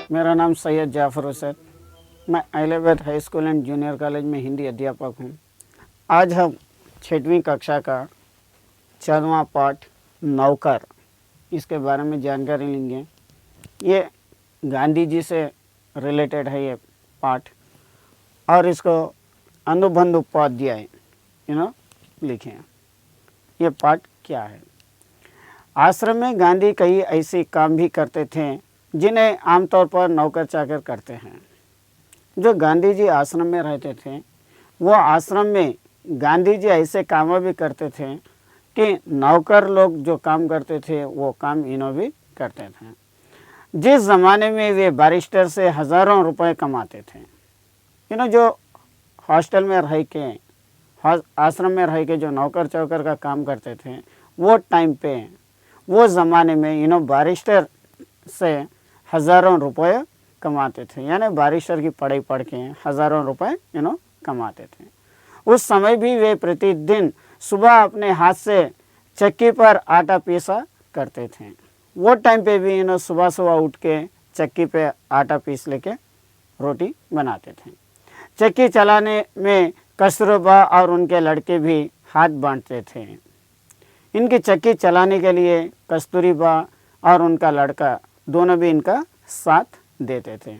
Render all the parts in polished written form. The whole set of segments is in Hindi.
मेरा नाम सैयद जाफ़र हुसैन। मैं Ahliyabad high school and junior college में हिंदी अध्यापक हूँ। आज हम 6वीं कक्षा का 4वां पाठ नौकर इसके बारे में जानकारी लेंगे। ये गांधी जी से रिलेटेड है ये पाठ, और इसको अनुबंध उपाध्याय लिखे हैं। ये पाठ क्या है? आश्रम में गांधी कई ऐसे काम भी करते थे जिन्हें आमतौर पर नौकर चाकर करते हैं। जो गांधी जी आश्रम में रहते थे वो आश्रम में गांधी जी ऐसे काम भी करते थे कि नौकर लोग जो काम करते थे वो काम इन्हों भी करते थे। जिस ज़माने में वे बैरिस्टर से हज़ारों रुपए कमाते थे, जो हॉस्टल में रह के आश्रम में रह के जो नौकर चौकर का काम करते थे, वो टाइम पे वो ज़माने में बैरिस्टर से हज़ारों रुपए कमाते थे। यानी बैरिस्टर की पढ़ाई पढ़ के हज़ारों रुपए कमाते थे। उस समय भी वे प्रतिदिन सुबह अपने हाथ से चक्की पर आटा पीसा करते थे। वो टाइम पे भी सुबह सुबह उठ के चक्की पे आटा पीस लेके रोटी बनाते थे। चक्की चलाने में कस्तूरबा और उनके लड़के भी हाथ बांटते थे। इनकी चक्की चलाने के लिए कस्तूरबा और उनका लड़का दोनों भी इनका साथ देते थे।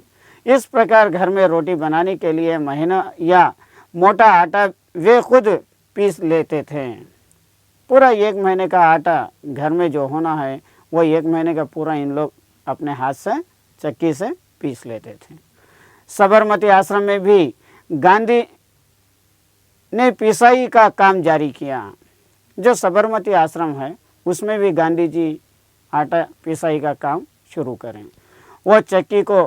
इस प्रकार घर में रोटी बनाने के लिए महीना या मोटा आटा वे खुद पीस लेते थे। पूरा 1 महीने का आटा घर में जो होना है वो 1 महीने का पूरा इन लोग अपने हाथ से चक्की से पीस लेते थे। साबरमती आश्रम में भी गांधी ने पिसाई का काम जारी किया। जो साबरमती आश्रम है उसमें भी गांधी जी आटा पिसाई का काम शुरू करें। वो चक्की को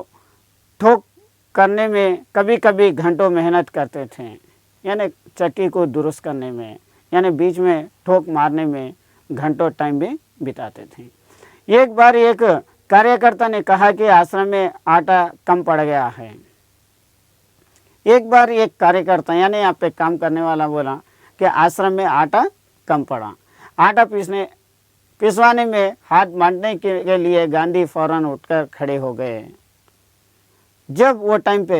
ठोक करने में कभी कभी घंटों मेहनत करते थे, यानी चक्की को दुरुस्त करने में, यानी बीच में ठोक मारने में घंटों टाइम भी बिताते थे। एक बार एक कार्यकर्ता ने कहा कि आश्रम में आटा कम पड़ गया है। एक बार एक कार्यकर्ता यानी यहाँ पे काम करने वाला बोला कि आश्रम में आटा कम पड़ा। आटा पिसवाने में हाथ बांटने के लिए गांधी फौरन उठकर खड़े हो गए। जब वो टाइम पे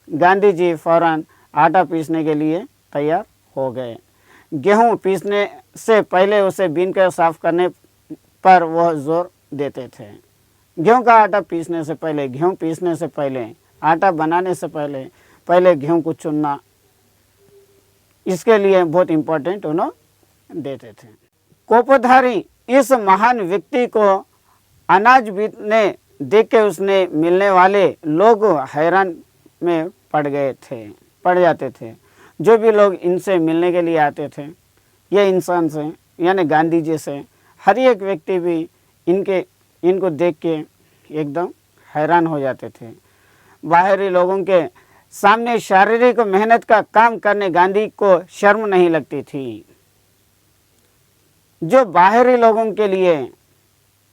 गांधी जी फौरन आटा पीसने के लिए तैयार हो गए। गेहूं पीसने से पहले उसे बीनकर साफ करने पर वह जोर देते थे। गेहूं का आटा पीसने से पहले, गेहूं पीसने से पहले, आटा बनाने से पहले गेहूं को चुनना, इसके लिए बहुत इम्पोर्टेंट उन्होंने देते थे। कोपधारी इस महान व्यक्ति को अनाज बीतने देख के उसने मिलने वाले लोग हैरान में पड़ जाते थे। जो भी लोग इनसे मिलने के लिए आते थे, ये इंसान से यानी गांधी जी से हर एक व्यक्ति भी इनको देख के एकदम हैरान हो जाते थे। बाहरी लोगों के सामने शारीरिक मेहनत का काम करने गांधी को शर्म नहीं लगती थी। जो बाहरी लोगों के लिए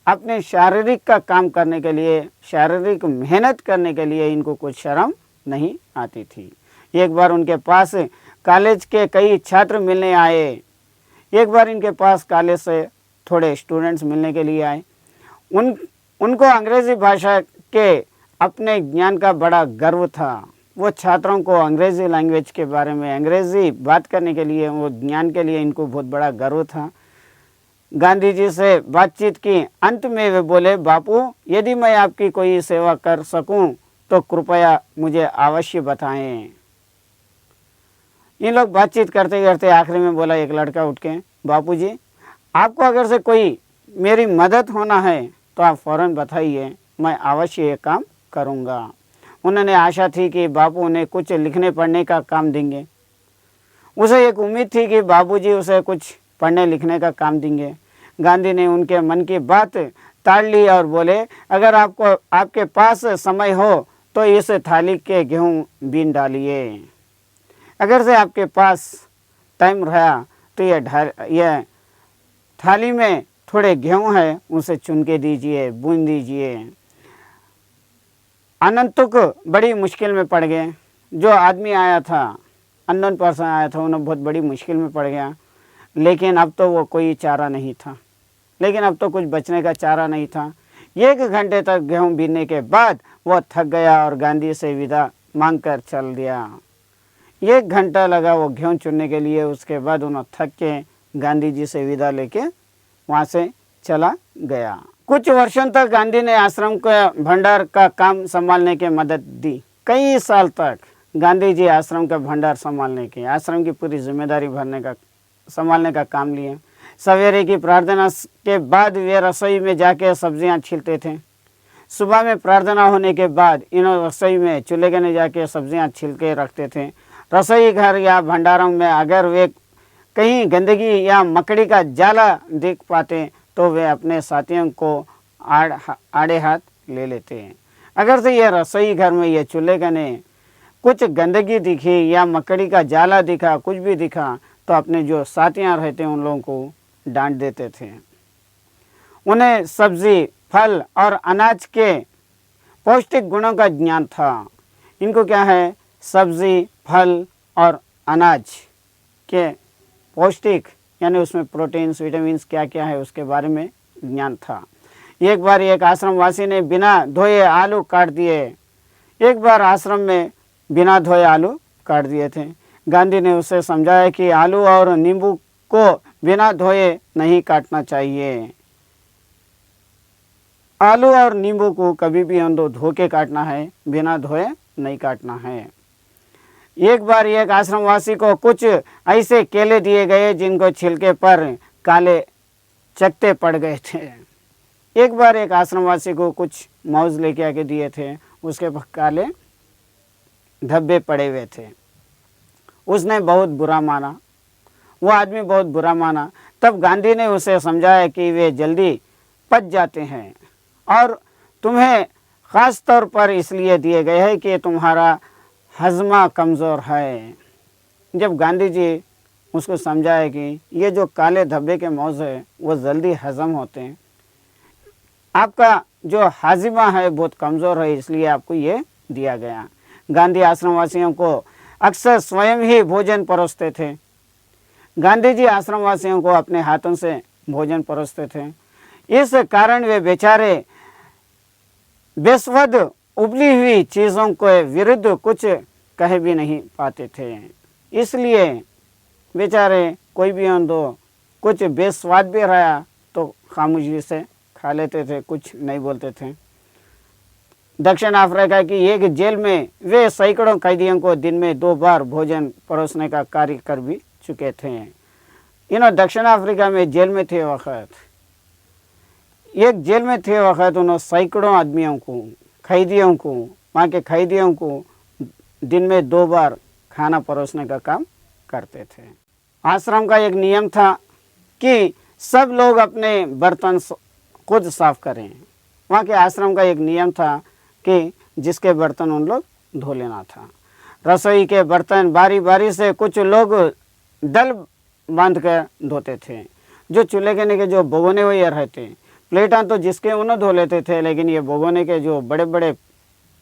अपने शारीरिक का काम करने के लिए, शारीरिक मेहनत करने के लिए इनको कुछ शर्म नहीं आती थी। एक बार उनके पास कॉलेज के कई छात्र मिलने आए। एक बार इनके पास कॉलेज से थोड़े स्टूडेंट्स मिलने के लिए आए। उनको अंग्रेज़ी भाषा के अपने ज्ञान का बड़ा गर्व था। वो छात्रों को अंग्रेज़ी लैंग्वेज के बारे में, अंग्रेज़ी बात करने के लिए, वो ज्ञान के लिए इनको बहुत बड़ा गर्व था। गांधी जी से बातचीत की अंत में वे बोले, बापू यदि मैं आपकी कोई सेवा कर सकूं तो कृपया मुझे अवश्य बताएं। इन लोग बातचीत करते करते आखिरी में बोला एक लड़का उठ के, बापू जी आपको अगर से कोई मेरी मदद होना है तो आप फ़ौरन बताइए, मैं अवश्य ये काम करूँगा। उन्होंने आशा थी कि बापू उन्हें कुछ लिखने पढ़ने का काम देंगे। उसे एक उम्मीद थी कि बाबूजी उसे कुछ पढ़ने लिखने का काम देंगे। गांधी ने उनके मन की बात टाल ली और बोले, अगर आपके पास समय हो तो इस थाली के गेहूं बीन डालिए। अगर से आपके पास टाइम रहा तो ये थाली में थोड़े गेहूं है उसे चुन के दीजिए, बुन दीजिए। अनंतुक बड़ी मुश्किल में पड़ गए। जो आदमी आया था, अननोन पर्सन आया था, उन्हें बहुत बड़ी मुश्किल में पड़ गया। लेकिन अब तो वो कोई चारा नहीं था, लेकिन अब तो कुछ बचने का चारा नहीं था। 1 घंटे तक गेहूं बीनने के बाद वह थक गया और गांधी से विदा मांगकर चल दिया। 1 घंटा लगा वो गेहूं चुनने के लिए। उसके बाद उन्होंने थक के गांधी जी से विदा लेके वहाँ से चला गया। कुछ वर्षों तक गांधी ने आश्रम के भंडार का काम संभालने की मदद दी। कई साल तक गांधी जी आश्रम का भंडार संभालने की, आश्रम की पूरी जिम्मेदारी संभालने का काम लिए। सवेरे की प्रार्थना के बाद वे रसोई में जाके सब्जियां छीलते थे। सुबह में प्रार्थना होने के बाद इन्होंने रसोई में चूल्हे के जाके सब्जियां छील के रखते थे। रसोई घर या भंडारों में अगर वे कहीं गंदगी या मकड़ी का जाला देख पाते तो वे अपने साथियों को आड़े हाथ ले लेते हैं। अगर से ये रसोई घर में ये चूल्हे के कुछ गंदगी दिखी या मकड़ी का जाला दिखा, कुछ भी दिखा, तो अपने जो साथियाँ रहते हैं उन लोगों को डांट देते थे। उन्हें सब्जी, फल और अनाज के पौष्टिक गुणों का ज्ञान था। इनको क्या है, सब्जी, फल और अनाज के पौष्टिक यानी उसमें प्रोटीन्स, विटामिन्स क्या क्या है उसके बारे में ज्ञान था। एक बार एक आश्रमवासी ने बिना धोए आलू काट दिए। एक बार आश्रम में बिना धोए आलू काट दिए थे। गांधी ने उसे समझाया कि आलू और नींबू को बिना धोए नहीं काटना चाहिए। आलू और नींबू को कभी भी धो के काटना है, बिना धोए नहीं काटना है। एक बार एक आश्रमवासी को कुछ ऐसे केले दिए गए जिनको छिलके पर काले चकते पड़ गए थे। एक बार एक आश्रमवासी को कुछ मौज लेके आके दिए थे, उसके पर काले धब्बे पड़े हुए थे। उसने बहुत बुरा माना, वो आदमी बहुत बुरा माना। तब गांधी ने उसे समझाया कि वे जल्दी पच जाते हैं और तुम्हें ख़ास तौर पर इसलिए दिए गए हैं कि तुम्हारा हजमा कमज़ोर है। जब गांधी जी उसको समझाया कि ये जो काले धब्बे के मौज है वो जल्दी हजम होते हैं, आपका जो हाजिमा है बहुत कमज़ोर है, इसलिए आपको ये दिया गया। गांधी आश्रमवासियों को अक्सर स्वयं ही भोजन परोसते थे। गांधी जी आश्रमवासियों को अपने हाथों से भोजन परोसते थे। इस कारण वे बेचारे बेस्वाद उबली हुई चीज़ों के विरुद्ध कुछ कह भी नहीं पाते थे। इसलिए बेचारे कोई भी कुछ बेस्वाद भी रहा तो खामोशी से खा लेते थे, कुछ नहीं बोलते थे। दक्षिण अफ्रीका की एक जेल में वे सैकड़ों कैदियों को दिन में 2 बार भोजन परोसने का कार्य कर भी चुके थे। दक्षिण अफ्रीका में जेल में थे वक़्त, एक जेल में थे वक़्त उन्होंने सैकड़ों आदमियों को, कैदियों को, वहाँ के कैदियों को दिन में 2 बार खाना परोसने का काम करते थे। आश्रम का एक नियम था कि सब लोग अपने बर्तन खुद साफ करें। वहाँ के आश्रम का एक नियम था कि जिसके बर्तन उन लोग धो लेना था। रसोई के बर्तन बारी बारी से कुछ लोग दल बांध कर धोते थे। जो चूल्हे के जो भगोने हुए रहते, प्लेटां तो जिसके उन्हें धो लेते थे, लेकिन ये भगोने के जो बड़े बड़े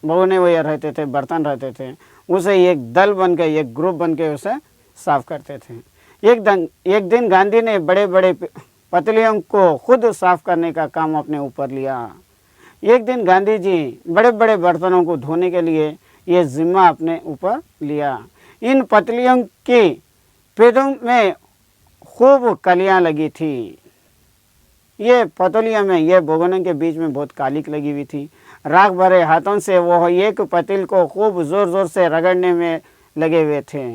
भगोने हुए रहते थे, बर्तन रहते थे, उसे एक दल बन के, एक ग्रुप बन के उसे साफ करते थे। एक दिन गांधी ने बड़े बड़े पतलियों को खुद साफ करने का काम अपने ऊपर लिया। एक दिन गांधी जी बड़े बड़े बर्तनों को धोने के लिए ये जिम्मा अपने ऊपर लिया। इन पतलियों की पेड़ों में खूब कलियां लगी थी। ये पतलियों में, ये भगोने के बीच में बहुत कालिक लगी हुई थी। राख भरे हाथों से वो एक पतिल को खूब ज़ोर ज़ोर से रगड़ने में लगे हुए थे।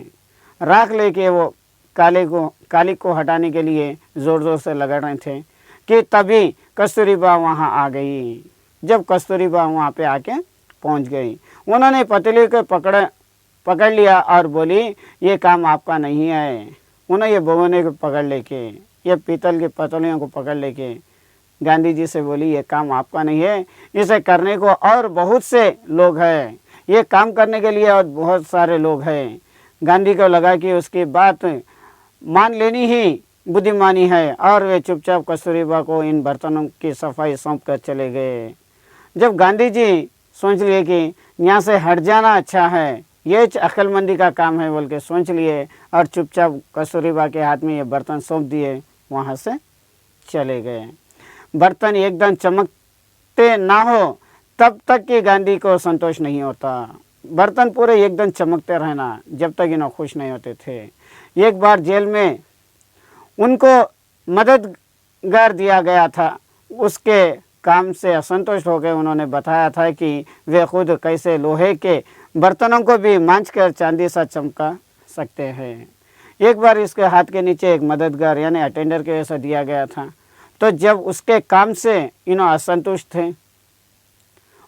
राख लेके वो कालिक को हटाने के लिए ज़ोर ज़ोर से रगड़ रहे थे कि तभी कस्तूरीबा वहाँ आ गई। जब कस्तूरीबा वहाँ पे आके पहुँच गई, उन्होंने पतीले को पकड़ लिया और बोली ये काम आपका नहीं है। उन्होंने ये भगोने को पकड़ लेके, ये पीतल के पतलियों को पकड़ लेके गांधी जी से बोली ये काम आपका नहीं है, इसे करने को और बहुत से लोग हैं, ये काम करने के लिए और बहुत सारे लोग हैं। गांधी को लगा कि उसकी बात मान लेनी ही बुद्धिमानी है और वे चुपचाप कस्तूरीबा को इन बर्तनों की सफाई सौंप कर चले गए। जब गांधी जी सोच लिए कि यहाँ से हट जाना अच्छा है, ये अक्लमंदी का काम है बोल के सोच लिए और चुपचाप कस्तूरीबा के हाथ में ये बर्तन सौंप दिए, वहाँ से चले गए। बर्तन एकदम चमकते ना हो तब तक कि गांधी को संतोष नहीं होता। बर्तन पूरे एकदम चमकते रहना जब तक इन्हें खुश नहीं होते थे। एक बार जेल में उनको मददगार दिया गया था, उसके काम से असंतुष्ट हो गए। उन्होंने बताया था कि वे खुद कैसे लोहे के बर्तनों को भी मांझ कर चांदी सा चमका सकते हैं। एक बार इसके हाथ के नीचे एक मददगार यानी अटेंडर के जैसा दिया गया था, तो जब उसके काम से इन्हों असंतुष्ट थे,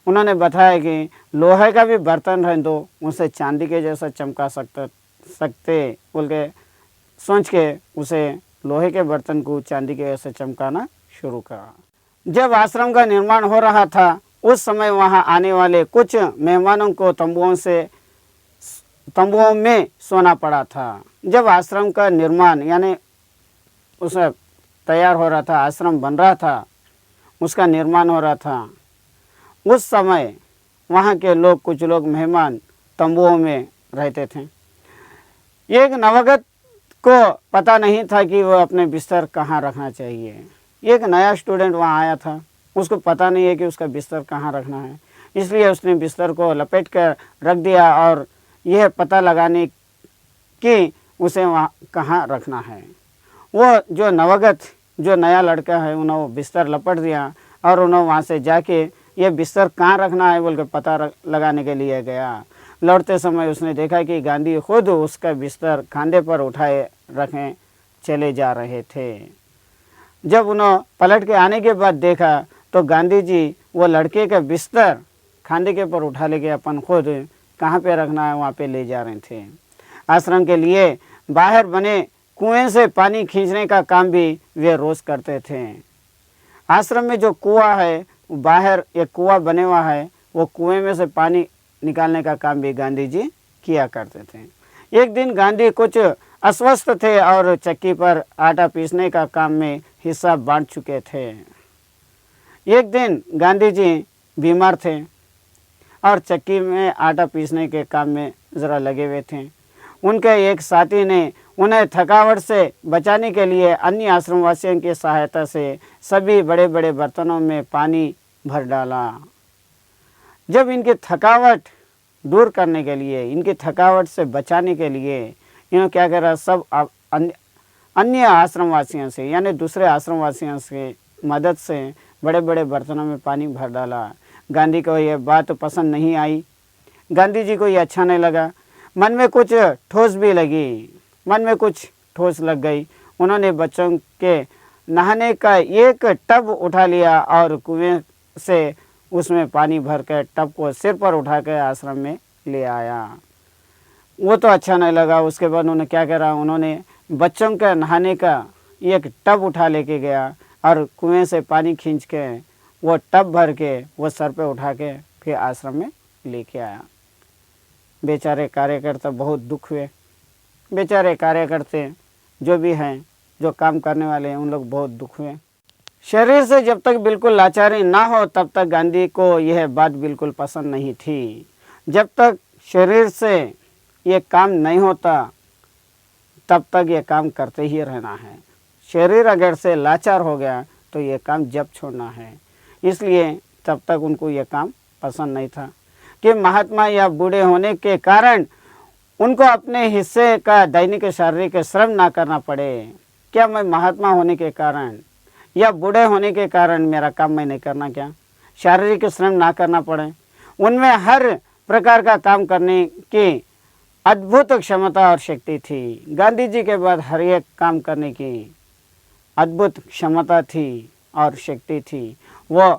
उन्होंने बताया कि लोहे का भी बर्तन रह दो, उसे चांदी के जैसा चमका सकते बोल के सोच के उसे लोहे के बर्तन को चांदी के जैसे चमकाना शुरू करा। जब आश्रम का निर्माण हो रहा था, उस समय वहां आने वाले कुछ मेहमानों को तंबुओं में सोना पड़ा था। जब आश्रम का निर्माण यानी उसे तैयार हो रहा था, आश्रम बन रहा था, उसका निर्माण हो रहा था, उस समय वहाँ के लोग, कुछ लोग मेहमान तंबुओं में रहते थे। एक नवगत को पता नहीं था कि वह अपने बिस्तर कहाँ रखना चाहिए। एक नया स्टूडेंट वहाँ आया था, उसको पता नहीं है कि उसका बिस्तर कहाँ रखना है, इसलिए उसने बिस्तर को लपेट कर रख दिया और यह पता लगाने कि उसे वहाँ कहाँ रखना है। वो जो नवगत, जो नया लड़का है, उन्होंने बिस्तर लपेट दिया और उन्होंने वहाँ से जाके ये बिस्तर कहाँ रखना है बोल के पता लगाने के लिए गया। लौटते समय उसने देखा कि गांधी खुद उसका बिस्तर कंधे पर उठाए रखे चले जा रहे थे। जब उन्होंने पलट के आने के बाद देखा तो गांधी जी वो लड़के का बिस्तर कंधे के पर उठा लेके अपन खुद कहाँ पे रखना है वहाँ पे ले जा रहे थे। आश्रम के लिए बाहर बने कुएं से पानी खींचने का काम भी वे रोज़ करते थे। आश्रम में जो कुआं है, बाहर एक कुआं बने हुआ है, वो कुएं में से पानी निकालने का काम भी गांधी जी किया करते थे। एक दिन गांधी कुछ अस्वस्थ थे और चक्की पर आटा पीसने का काम में हिस्सा बांट चुके थे। एक दिन गांधी जी बीमार थे और चक्की में आटा पीसने के काम में ज़रा लगे हुए थे। उनके एक साथी ने उन्हें थकावट से बचाने के लिए अन्य आश्रमवासियों की सहायता से सभी बड़े बड़े बर्तनों में पानी भर डाला। जब इनकी थकावट दूर करने के लिए, इनकी थकावट से बचाने के लिए इन्होंने क्या करा, सब अन्य आश्रमवासियों से यानी दूसरे आश्रमवासियों से मदद से बड़े बड़े बर्तनों में पानी भर डाला। गांधी को यह बात पसंद नहीं आई, गांधी जी को ये अच्छा नहीं लगा, मन में कुछ ठोस भी लगी, मन में कुछ ठोस लग गई। उन्होंने बच्चों के नहाने का एक टब उठा लिया और कुएं से उसमें पानी भरकर टब को सिर पर उठाकर आश्रम में ले आया। वो तो अच्छा नहीं लगा। उसके बाद उन्होंने क्या करा, उन्होंने बच्चों का नहाने का एक टब उठा लेके गया और कुएं से पानी खींच के वो टब भर के वो सर पे उठा के फिर आश्रम में लेके आया। बेचारे कार्यकर्ता बहुत दुख हुए। बेचारे कार्यकर्ता जो भी हैं, जो काम करने वाले हैं, उन लोग बहुत दुख हुए। शरीर से जब तक बिल्कुल लाचारी ना हो तब तक गांधी को यह बात बिल्कुल पसंद नहीं थी। जब तक शरीर से ये काम नहीं होता तब तक ये काम करते ही रहना है। शरीर अगर से लाचार हो गया तो ये काम जब छोड़ना है। इसलिए तब तक उनको ये काम पसंद नहीं था कि महात्मा या बूढ़े होने के कारण उनको अपने हिस्से का दैनिक शारीरिक श्रम ना करना पड़े। क्या मैं महात्मा होने के कारण या बूढ़े होने के कारण मेरा काम मैं नहीं करना, क्या शारीरिक श्रम ना करना पड़े? उनमें हर प्रकार का काम करने की अद्भुत क्षमता और शक्ति थी। गांधी जी के बाद हर एक काम करने की अद्भुत क्षमता थी और शक्ति थी। वो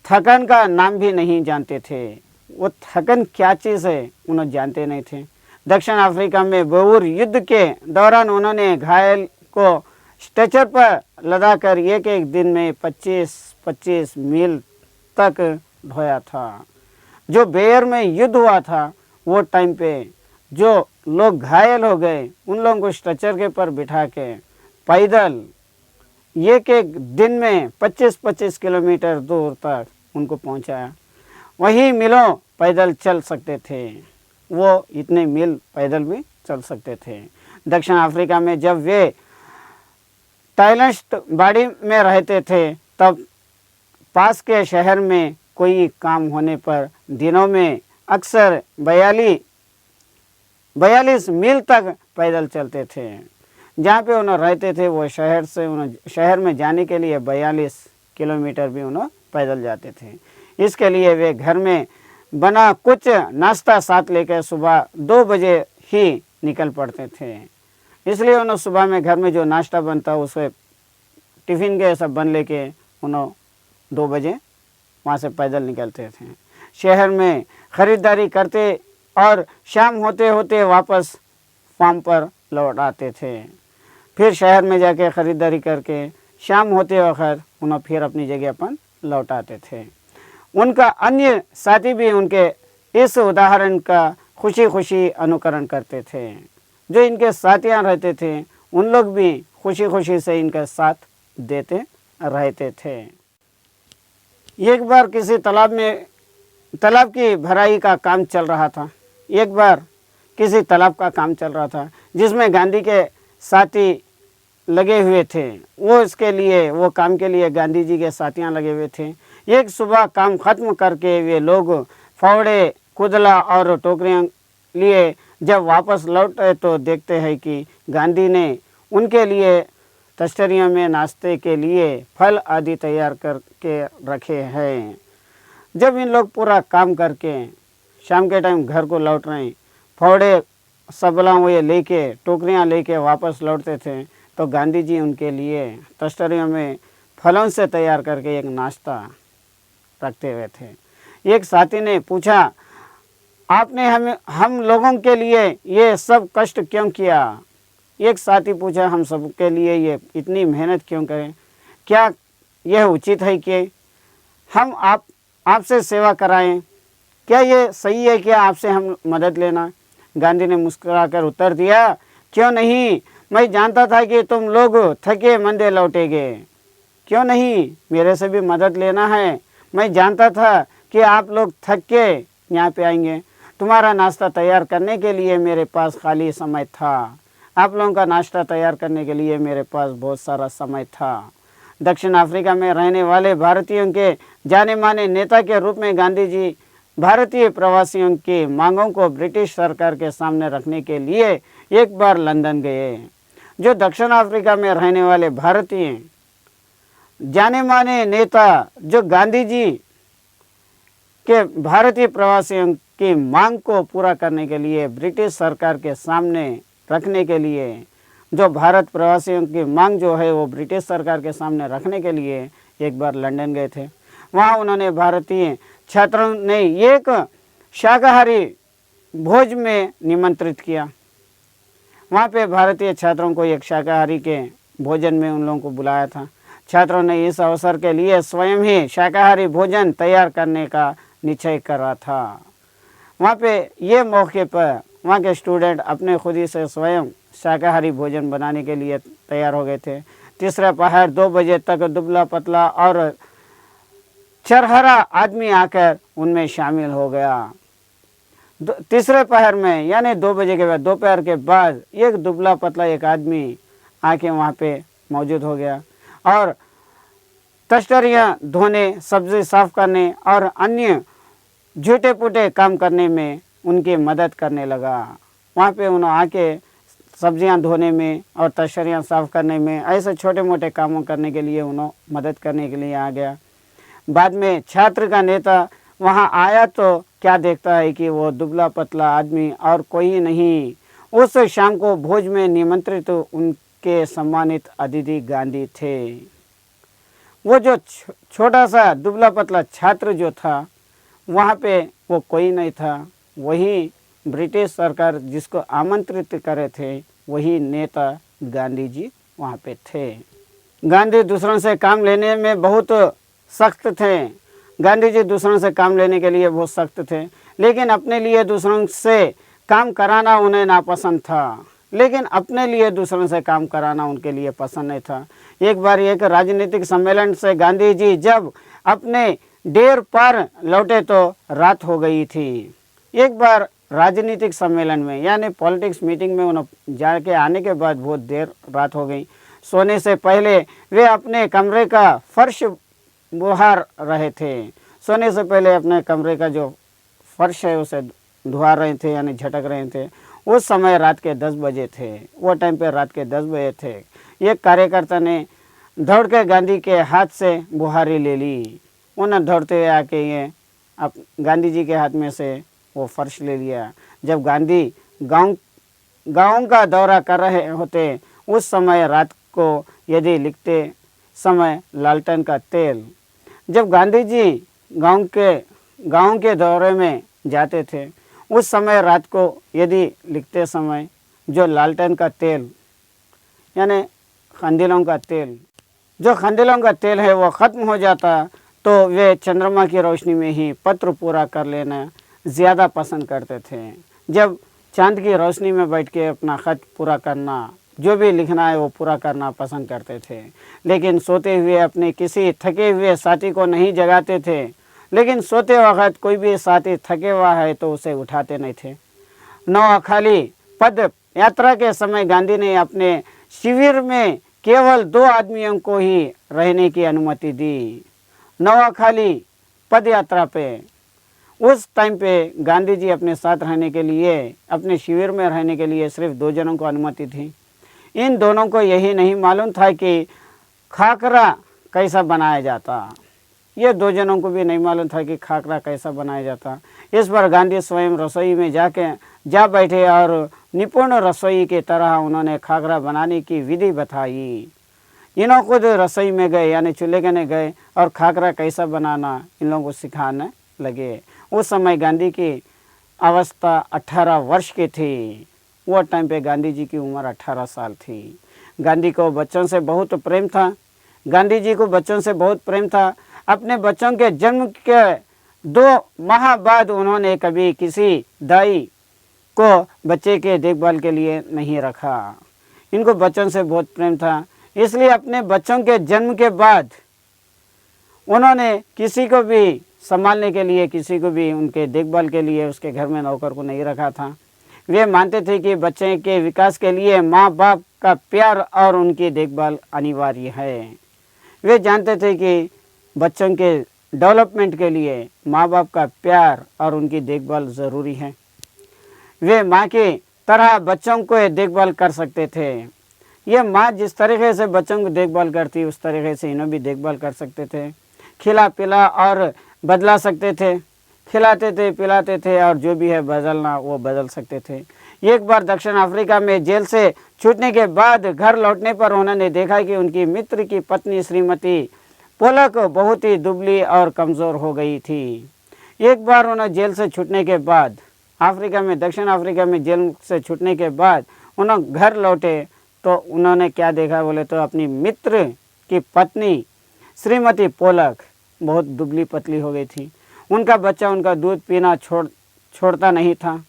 थकन का नाम भी नहीं जानते थे। वो थकन क्या चीज़ है उन्हें जानते नहीं थे। दक्षिण अफ्रीका में बोअर युद्ध के दौरान उन्होंने घायल को स्ट्रेचर पर लदाकर एक एक दिन में 25-25 मील तक ढोया था। जो बोअर में युद्ध हुआ था वो टाइम पे जो लोग घायल हो गए उन लोगों को स्ट्रेचर के पर बिठा के पैदल एक एक दिन में 25-25 किलोमीटर दूर तक उनको पहुंचाया। वही मीलों पैदल चल सकते थे, वो इतने मील पैदल भी चल सकते थे। दक्षिण अफ्रीका में जब वे टाइलेंट बाड़ी में रहते थे तब पास के शहर में कोई काम होने पर दिनों में अक्सर 42 मील तक पैदल चलते थे। जहाँ पे उन्हें रहते थे वो शहर में जाने के लिए 42 किलोमीटर भी उन्हें पैदल जाते थे। इसके लिए वे घर में बना कुछ नाश्ता साथ लेकर सुबह 2 बजे ही निकल पड़ते थे। इसलिए उन्हें सुबह में घर में जो नाश्ता बनता उसे टिफ़िन के सब बन लेके उन्हें 2 बजे वहाँ से पैदल निकलते थे। शहर में ख़रीदारी करते और शाम होते होते वापस फार्म पर लौट आते थे। फिर शहर में जाके ख़रीदारी करके शाम होते वक्त उन्हें फिर अपनी जगह पर लौट आते थे। उनका अन्य साथी भी उनके इस उदाहरण का खुशी खुशी अनुकरण करते थे। जो इनके साथियाँ रहते थे उन लोग भी खुशी खुशी से इनका साथ देते रहते थे। एक बार किसी तालाब की भराई का काम चल रहा था। एक बार किसी तालाब का काम चल रहा था जिसमें गांधी के साथी लगे हुए थे। वो काम के लिए गांधी जी के साथियाँ लगे हुए थे। एक सुबह काम ख़त्म करके वे लोग फावड़े, कुदला और टोकरियाँ लिए जब वापस लौटे तो देखते हैं कि गांधी ने उनके लिए तश्तरियों में नाश्ते के लिए फल आदि तैयार करके रखे हैं। जब इन लोग पूरा काम करके शाम के टाइम घर को लौट रहे हैं, फावड़े सबला वो लेके टोकरियाँ लेके वापस लौटते थे तो गांधी जी उनके लिए तश्तरियों में फलों से तैयार करके एक नाश्ता रखते हुए थे। एक साथी ने पूछा, आपने हम लोगों के लिए ये सब कष्ट क्यों किया? एक साथी पूछा, हम सब के लिए ये इतनी मेहनत क्यों करें? क्या यह उचित है कि हम आपसे सेवा कराएं? क्या ये सही है कि आपसे हम मदद लेना? गांधी ने मुस्कुराकर उत्तर दिया, क्यों नहीं, मैं जानता था कि तुम लोग थके मंदे लौटेगे। क्यों नहीं, मेरे से भी मदद लेना है। मैं जानता था कि आप लोग थक के यहाँ पे आएंगे। तुम्हारा नाश्ता तैयार करने के लिए मेरे पास खाली समय था। आप लोगों का नाश्ता तैयार करने के लिए मेरे पास बहुत सारा समय था। दक्षिण अफ्रीका में रहने वाले भारतीयों के जाने माने नेता के रूप में गांधी जी भारतीय प्रवासियों की मांगों को ब्रिटिश सरकार के सामने रखने के लिए एक बार लंदन गए। जो दक्षिण अफ्रीका में रहने वाले भारतीय जाने माने नेता जो गांधी जी के भारतीय प्रवासियों की मांग को पूरा करने के लिए ब्रिटिश सरकार के सामने रखने के लिए, जो भारत प्रवासियों की मांग जो है वो ब्रिटिश सरकार के सामने रखने के लिए एक बार लंदन गए थे। वहाँ उन्होंने भारतीय छात्रों ने एक शाकाहारी भोज में निमंत्रित किया। वहाँ पे भारतीय छात्रों को एक शाकाहारी के भोजन में उन लोगों को बुलाया था। छात्रों ने इस अवसर के लिए स्वयं ही शाकाहारी भोजन तैयार करने का निश्चय करा था। वहाँ पे ये मौके पर वहाँ के स्टूडेंट अपने खुद ही से स्वयं शाकाहारी भोजन बनाने के लिए तैयार हो गए थे। तीसरा पहर 2 बजे तक दुबला पतला और चरहरा आदमी आकर उनमें शामिल हो गया। तीसरे पहर में यानी 2 बजे के बाद, दोपहर के बाद एक दुबला पतला एक आदमी आके वहाँ पे मौजूद हो गया और तश्तरियाँ धोने, सब्ज़ी साफ़ करने और अन्य झूठे पुटे काम करने में उनकी मदद करने लगा। वहाँ पे उन्होंने आके सब्जियां धोने में और तश्तरियाँ साफ़ करने में, ऐसे छोटे मोटे कामों करने के लिए उन्होंने मदद करने के लिए आ गया। बाद में छात्र का नेता वहाँ आया तो क्या देखता है कि वो दुबला पतला आदमी और कोई नहीं, उस शाम को भोज में निमंत्रित तो उनके सम्मानित अतिथि गांधी थे। वो जो छोटा सा दुबला पतला छात्र जो था वहाँ पे वो कोई नहीं था, वही ब्रिटिश सरकार जिसको आमंत्रित करे थे वही नेता गांधी जी वहाँ पे थे। गांधी दूसरों से काम लेने में बहुत सख्त थे। गांधी जी दूसरों से काम लेने के लिए बहुत सख्त थे, लेकिन अपने लिए दूसरों से काम कराना उन्हें नापसंद था। लेकिन अपने लिए दूसरों से काम कराना उनके लिए पसंद नहीं था। एक बार एक राजनीतिक सम्मेलन से गांधी जी जब अपने डेर पर लौटे तो रात हो गई थी। एक बार राजनीतिक सम्मेलन में यानी पॉलिटिक्स मीटिंग में उन्हें जाके आने के बाद बहुत देर रात हो गई। सोने से पहले वे अपने कमरे का फर्श बुहार रहे थे। सोने से पहले अपने कमरे का जो फर्श है उसे धुआ रहे थे, यानी झटक रहे थे। उस समय रात के 10 बजे थे, वो टाइम पे रात के 10 बजे थे। एक कार्यकर्ता ने दौड़ के गांधी के हाथ से बुहारी ले ली। उन्हें दौड़ते हुए आके ये अब गांधी जी के हाथ में से वो फर्श ले लिया। जब गांधी गाँव का दौरा कर रहे होते उस समय रात को यदि लिखते समय लालटेन का तेल, जब गांधी जी गाँव के दौरे में जाते थे उस समय रात को यदि लिखते समय जो लालटेन का तेल यानी खंडिलों का तेल, जो खंडिलों का तेल है वो ख़त्म हो जाता, तो वे चंद्रमा की रोशनी में ही पत्र पूरा कर लेना ज़्यादा पसंद करते थे। जब चांद की रोशनी में बैठ के अपना ख़त पूरा करना, जो भी लिखना है वो पूरा करना पसंद करते थे। लेकिन सोते हुए अपने किसी थके हुए साथी को नहीं जगाते थे। लेकिन सोते वक्त कोई भी साथी थके हुआ है तो उसे उठाते नहीं थे। नौखाली पद यात्रा के समय गांधी ने अपने शिविर में केवल 2 आदमियों को ही रहने की अनुमति दी। नौखाली पद यात्रा पे उस टाइम पे गांधी जी अपने साथ रहने के लिए, अपने शिविर में रहने के लिए सिर्फ 2 जनों को अनुमति थी। इन दोनों को यही नहीं मालूम था कि खाकरा कैसा बनाया जाता। ये 2 जनों को भी नहीं मालूम था कि खाकरा कैसा बनाया जाता। इस पर गांधी स्वयं रसोई में जा बैठे और निपुण रसोई की तरह उन्होंने खाकरा बनाने की विधि बताई। इन्हों खुद रसोई में गए यानी चूल्हे के गए और खाकरा कैसा बनाना इन लोगों को सिखाने लगे। उस समय गांधी की अवस्था 18 वर्ष की थी। वो टाइम पे गांधी जी की उम्र 18 साल थी। गांधी को बच्चों से बहुत प्रेम था। गांधी जी को बच्चों से बहुत प्रेम था। अपने बच्चों के जन्म के 2 माह बाद उन्होंने कभी किसी दाई को बच्चे के देखभाल के लिए नहीं रखा। इनको बच्चों से बहुत प्रेम था, इसलिए अपने बच्चों के जन्म के बाद उन्होंने किसी को भी संभालने के लिए, किसी को भी उनके देखभाल के लिए उसके घर में नौकर को नहीं रखा था। वे मानते थे कि बच्चे के विकास के लिए माँ बाप का प्यार और उनकी देखभाल अनिवार्य है। वे जानते थे कि बच्चों के डेवलपमेंट के लिए माँ बाप का प्यार और उनकी देखभाल ज़रूरी है। वे माँ की तरह बच्चों को देखभाल कर सकते थे। ये माँ जिस तरीके से बच्चों को देखभाल करती उस तरीके से इन्हें भी देखभाल कर सकते थे। खिला पिला और बदला सकते थे, खिलाते थे पिलाते थे और जो भी है बदलना वो बदल सकते थे। एक बार दक्षिण अफ्रीका में जेल से छूटने के बाद घर लौटने पर उन्होंने देखा कि उनकी मित्र की पत्नी श्रीमती पोलक बहुत ही दुबली और कमज़ोर हो गई थी। एक बार उन्हें जेल से छूटने के बाद दक्षिण अफ्रीका में जेल से छूटने के बाद उन्होंने घर लौटे तो उन्होंने क्या देखा बोले तो अपनी मित्र की पत्नी श्रीमती पोलक बहुत दुबली पतली हो गई थी। उनका बच्चा उनका दूध पीना छोड़ता नहीं था।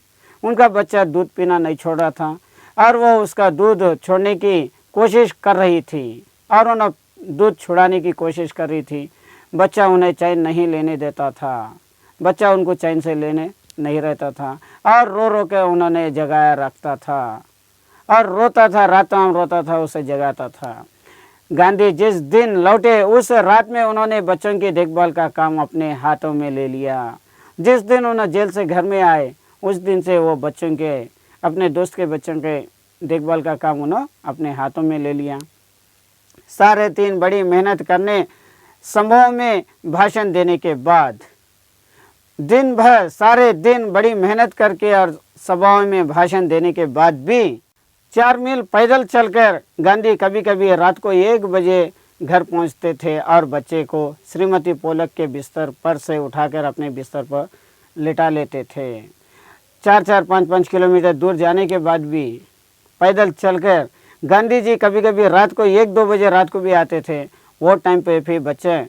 उनका बच्चा दूध पीना नहीं छोड़ रहा था और वो उसका दूध छोड़ने की कोशिश कर रही थी और उन्हें दूध छुड़ाने की कोशिश कर रही थी। बच्चा उन्हें चैन नहीं लेने देता था, बच्चा उनको चैन से लेने नहीं रहता था और रो रो के उन्होंने जगाया रखता था और रोता था, रातों में रोता था, उसे जगाता था। गांधी जिस दिन लौटे उस रात में उन्होंने बच्चों की देखभाल का काम अपने हाथों में ले लिया। जिस दिन उन्हें जेल से घर में आए उस दिन से वो बच्चों के, अपने दोस्त के बच्चों के देखभाल का काम उन्होंने अपने हाथों में ले लिया। 3.5 बड़ी मेहनत करने, समूह में भाषण देने के बाद, दिन भर सारे दिन बड़ी मेहनत करके और सभाओं में भाषण देने के बाद भी 4 मील पैदल चलकर गांधी कभी कभी रात को 1 बजे घर पहुंचते थे और बच्चे को श्रीमती पोलक के बिस्तर पर से उठाकर अपने बिस्तर पर लिटा लेते थे। 4-4, 5-5 किलोमीटर दूर जाने के बाद भी पैदल चलकर गांधी जी कभी कभी रात को 1-2 बजे रात को भी आते थे। वो टाइम पे फिर बच्चे,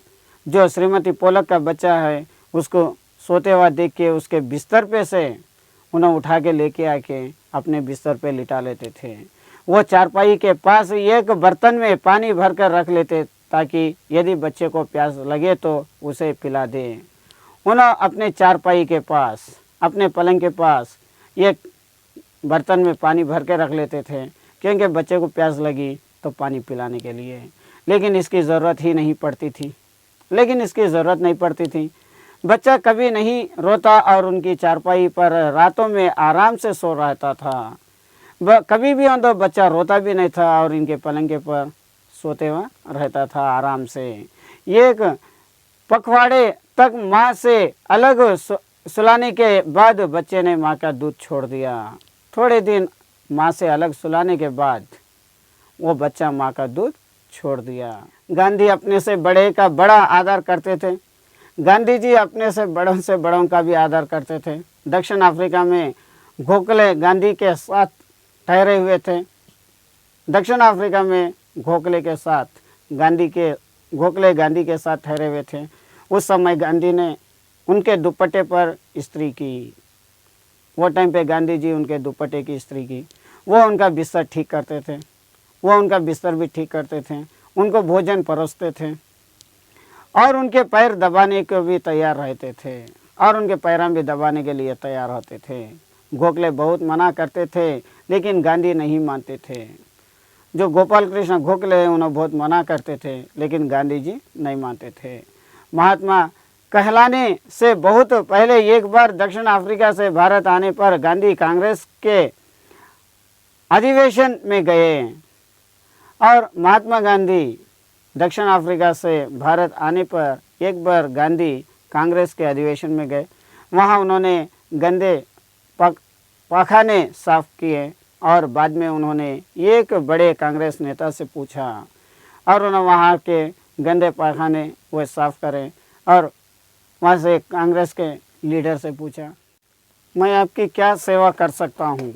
जो श्रीमती पोलक का बच्चा है, उसको सोते हुआ देख के उसके बिस्तर पे से उन्हें उठा के लेके आके अपने बिस्तर पे लिटा लेते थे। वो चारपाई के पास एक बर्तन में पानी भर कर रख लेते ताकि यदि बच्चे को प्यास लगे तो उसे पिला दे। उन्हें अपने चारपाई के पास, अपने पलंग के पास एक बर्तन में पानी भर के रख लेते थे क्योंकि बच्चे को प्यास लगी तो पानी पिलाने के लिए, लेकिन इसकी ज़रूरत ही नहीं पड़ती थी। लेकिन इसकी ज़रूरत नहीं पड़ती थी। बच्चा कभी नहीं रोता और उनकी चारपाई पर रातों में आराम से सो रहता था। कभी भी तो बच्चा रोता भी नहीं था और इनके पलंगे पर सोते हुए रहता था आराम से। एक पखवाड़े तक माँ से अलग सुलाने के बाद बच्चे ने माँ का दूध छोड़ दिया। थोड़े दिन माँ से अलग सुलाने के बाद वो बच्चा माँ का दूध छोड़ दिया। गांधी अपने से बड़े का बड़ा आदर करते थे। गांधी जी अपने से बड़ों का भी आदर करते थे। दक्षिण अफ्रीका में गोखले गांधी के साथ ठहरे हुए थे। दक्षिण अफ्रीका में गोखले गांधी के साथ ठहरे हुए थे। उस समय गांधी ने उनके दुपट्टे पर इस्त्री की। वो टाइम पे गांधी जी उनके दुपट्टे की इस्त्री की। वो उनका बिस्तर ठीक करते थे। वो उनका बिस्तर भी ठीक करते थे, उनको भोजन परोसते थे और उनके पैर दबाने को भी तैयार रहते थे और उनके पैरां भी दबाने के लिए तैयार होते थे। गोखले बहुत मना करते थे लेकिन गांधी नहीं मानते थे। जो गोपाल कृष्ण गोखले उन्हें बहुत मना करते थे लेकिन गांधी जी नहीं मानते थे। महात्मा कहलाने से बहुत पहले एक बार दक्षिण अफ्रीका से भारत आने पर गांधी कांग्रेस के अधिवेशन में गए और महात्मा गांधी दक्षिण अफ्रीका से भारत आने पर एक बार गांधी कांग्रेस के अधिवेशन में गए। वहाँ उन्होंने गंदे पाखाने साफ किए और बाद में उन्होंने एक बड़े कांग्रेस नेता से पूछा और उन्होंने वहाँ के गंदे पाखाने वो साफ करें और वहाँ से कांग्रेस के लीडर से पूछा, मैं आपकी क्या सेवा कर सकता हूँ।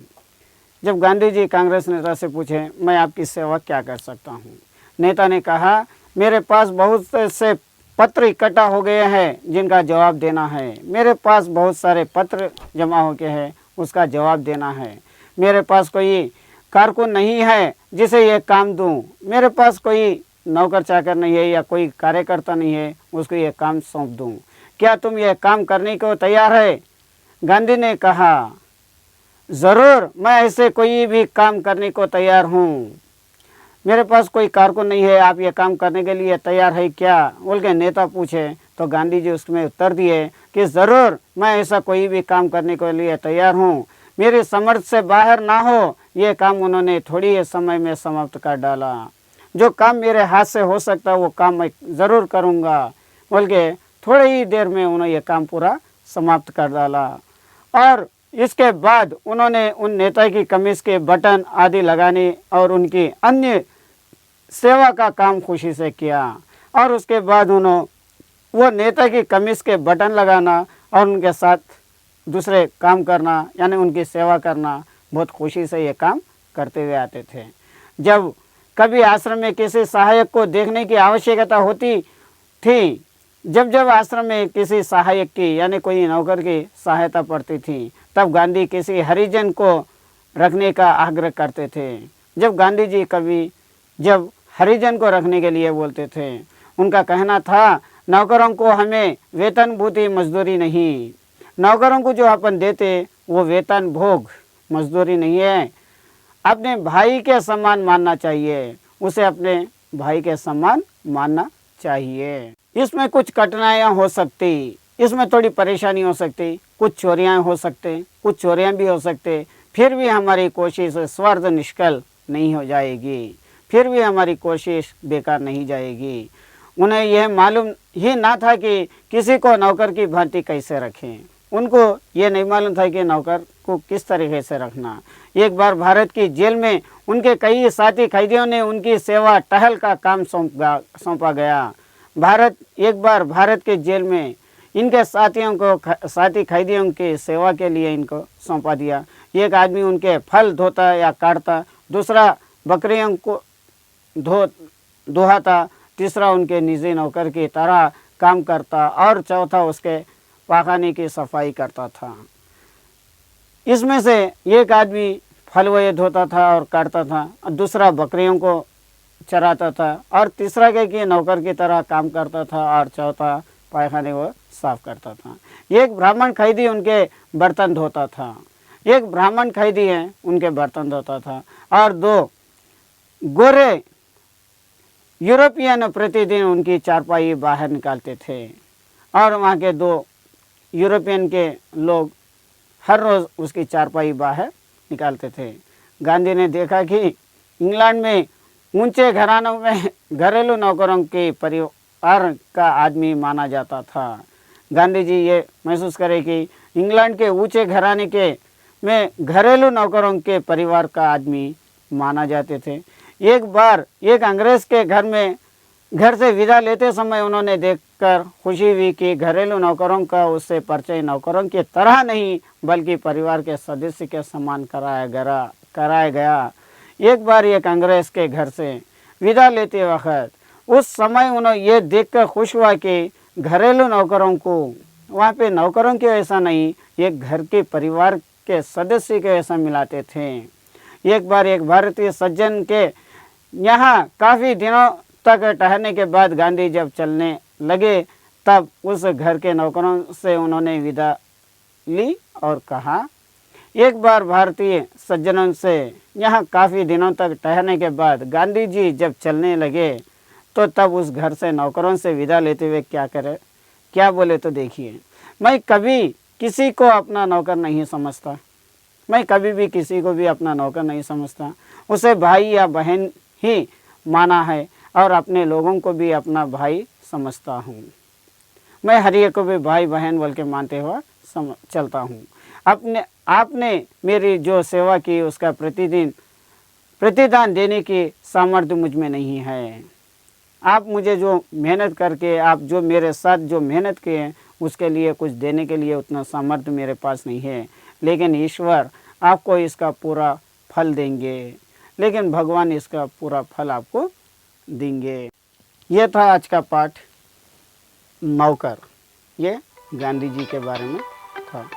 जब गांधी जी कांग्रेस नेता से पूछे, मैं आपकी सेवा क्या कर सकता हूँ। नेता ने कहा, मेरे पास बहुत से पत्र इकट्ठा हो गए हैं जिनका जवाब देना है। मेरे पास बहुत सारे पत्र जमा हो गए हैं, उसका जवाब देना है। मेरे पास कोई कारकुन नहीं है जिसे ये काम दूँ। मेरे पास कोई नौकर चाकर नहीं है या कोई कार्यकर्ता नहीं है उसको ये काम सौंप दूँ। क्या तुम ये काम करने को तैयार है? गांधी ने कहा, ज़रूर, मैं ऐसे कोई भी काम करने को तैयार हूँ। मेरे पास कोई कारकुन नहीं है, आप ये काम करने के लिए तैयार है क्या? बोल के नेता पूछे तो गांधी जी उसमें उत्तर दिए कि ज़रूर, मैं ऐसा कोई भी काम करने के लिए तैयार हूँ। मेरे समर्थ से बाहर ना हो ये काम उन्होंने थोड़ी ही समय में समाप्त कर डाला। जो काम मेरे हाथ से हो सकता है वो काम मैं ज़रूर करूँगा बोल के थोड़ी ही देर में उन्होंने ये काम पूरा समाप्त कर डाला। और इसके बाद उन्होंने उन नेता की कमीज़ के बटन आदि लगाने और उनकी अन्य सेवा का काम खुशी से किया। और उसके बाद उन्होंने वो नेता की कमीज़ के बटन लगाना और उनके साथ दूसरे काम करना यानी उनकी सेवा करना बहुत खुशी से ये काम करते हुए आते थे। जब कभी आश्रम में किसी सहायक को देखने की आवश्यकता होती थी, जब आश्रम में किसी सहायक की यानी कोई नौकर की सहायता पड़ती थी, तब गांधी किसी हरिजन को रखने का आग्रह करते थे। जब गांधी जी जब हरिजन को रखने के लिए बोलते थे, उनका कहना था, नौकरों को हमें वेतन भूति मजदूरी नहीं, नौकरों को जो अपन देते वो वेतन भोग मजदूरी नहीं है। अपने भाई के समान मानना चाहिए, उसे अपने भाई के समान मानना चाहिए। इसमें कुछ कठिनाइयाँ हो सकती, इसमें थोड़ी परेशानी हो सकती, कुछ चोरियाँ हो सकते, कुछ चोरियाँ भी हो सकते, फिर भी हमारी कोशिश स्वार्थ निष्फल नहीं हो जाएगी, फिर भी हमारी कोशिश बेकार नहीं जाएगी। उन्हें यह मालूम ही ना था कि किसी को नौकर की भांति कैसे रखें। उनको ये नहीं मालूम था कि नौकर को किस तरीके से रखना। एक बार भारत की जेल में उनके कई साथी कैदियों ने उनकी सेवा टहल का काम सौंपा गया। एक बार भारत के जेल में इनके साथी कैदियों की सेवा के लिए इनको सौंपा दिया। एक आदमी उनके फल धोता या काटता, दूसरा बकरियों को दुहाता, तीसरा उनके निजी नौकर की तरह काम करता और चौथा उसके पाखाने की सफाई करता था। इसमें से एक आदमी फल वह धोता था और काटता था, दूसरा बकरियों को चराता था और तीसरा के नौकर की तरह काम करता था और चौथा पायखाने को साफ करता था। एक ब्राह्मण कैदी उनके बर्तन धोता था, एक ब्राह्मण कैदी है उनके बर्तन धोता था और दो गोरे यूरोपियन प्रतिदिन उनकी चारपाई बाहर निकालते थे और वहाँ के 2 यूरोपियन के लोग हर रोज़ उसकी चारपाई बाहर निकालते थे। गांधी ने देखा कि इंग्लैंड में ऊंचे घरानों में घरेलू नौकरों के परिवार का आदमी माना जाता था। गांधी जी ये महसूस करे कि इंग्लैंड के ऊंचे घराने के में घरेलू नौकरों के परिवार का आदमी माना जाते थे। एक बार एक अंग्रेज़ के घर से विदा लेते समय उन्होंने देखकर खुशी हुई कि घरेलू नौकरों का उससे परिचय नौकरों की तरह नहीं बल्कि परिवार के सदस्य के समान कराया गया। एक बार एक अंग्रेज़ के घर से विदा लेते वक्त उस समय उन्होंने ये देखकर खुश हुआ कि घरेलू नौकरों को वहाँ पे नौकरों के वैसा नहीं, एक घर के परिवार के सदस्य के वैसा मिलाते थे। एक बार एक भारतीय सज्जन के यहाँ काफ़ी दिनों तक ठहरने के बाद गांधी जब चलने लगे तब उस घर के नौकरों से उन्होंने विदा ली और कहा, एक बार भारतीय सज्जनों से यहाँ काफ़ी दिनों तक ठहरने के बाद गांधी जी जब चलने लगे तो तब उस घर से नौकरों से विदा लेते हुए क्या बोले तो देखिए, मैं कभी किसी को अपना नौकर नहीं समझता, मैं कभी भी किसी को भी अपना नौकर नहीं समझता, उसे भाई या बहन ही माना है और अपने लोगों को भी अपना भाई समझता हूँ। मैं हर एक को भी भाई बहन बोल के मानते हुए चलता हूँ। आपने मेरी जो सेवा की उसका प्रतिदान देने की सामर्थ्य मुझ में नहीं है। आप मुझे जो मेहनत करके आप जो मेरे साथ जो मेहनत किए उसके लिए कुछ देने के लिए उतना सामर्थ्य मेरे पास नहीं है, लेकिन ईश्वर आपको इसका पूरा फल देंगे, लेकिन भगवान इसका पूरा फल आपको देंगे। ये था आज का पाठ नौकर, ये गांधी जी के बारे में था।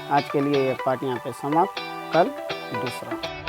आज के लिए ये पाठ यहाँ पे समाप्त, कल दूसरा।